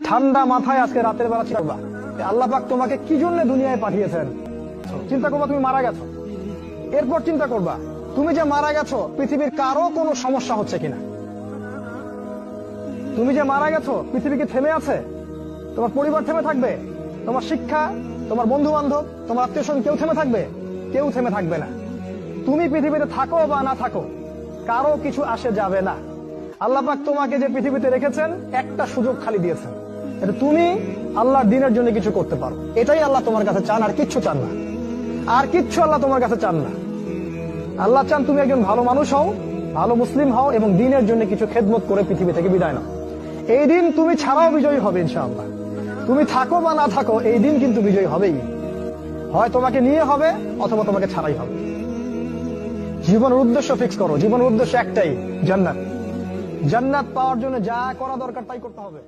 ঠান্ডা মাথায় আজকে রাতের বেলা চিন্তা করবা আল্লাহ পাক তোমাকে কি জন্য দুনিয়ায় পাঠিয়েছেন। চিন্তা করবা তুমি মারা গেছো, এরপর চিন্তা করবা তুমি যে মারা গেছো পৃথিবীর কারো কোনো সমস্যা হচ্ছে কিনা। তুমি যে মারা গেছো পৃথিবী কি থেমে আছে? তোমার পরিবার থেমে থাকবে? তোমার শিক্ষা, তোমার বন্ধু বান্ধব, তোমার আত্মীয় স্বজন কেউ থেমে থাকবে? কেউ থেমে থাকবে না। তুমি পৃথিবীতে থাকো বা না থাকো কারো কিছু আসে যাবে না। আল্লাহ পাক তোমাকে যে পৃথিবীতে রেখেছেন একটা সুযোগ খালি দিয়েছেন, এটা তুমি আল্লাহর দ্বীনের জন্য কিছু করতে পারো। এটাই আল্লাহ তোমার কাছে চান, আর কিচ্ছু চান না। আর কিচ্ছু আল্লাহ তোমার কাছে চান না। আল্লাহ চান তুমি একজন ভালো মানুষ হও, ভালো মুসলিম হও এবং দ্বীনের জন্য কিছু খেদমত করে পৃথিবী থেকে বিদায় নাও। এই দিন তুমি ছাড়াও বিজয়ী হবে ইনশাআল্লাহ। তুমি থাকো বা না থাকো এই দিন কিন্তু বিজয়ী হবেই। হয় তোমাকে নিয়ে হবে অথবা তোমাকে ছাড়াই হবে। জীবনের উদ্দেশ্য ফিক্স করো। জীবনের উদ্দেশ্য একটাই, জান্নাত। জান্নাত পাওয়ার জন্য যা করা দরকার তাই করতে হবে।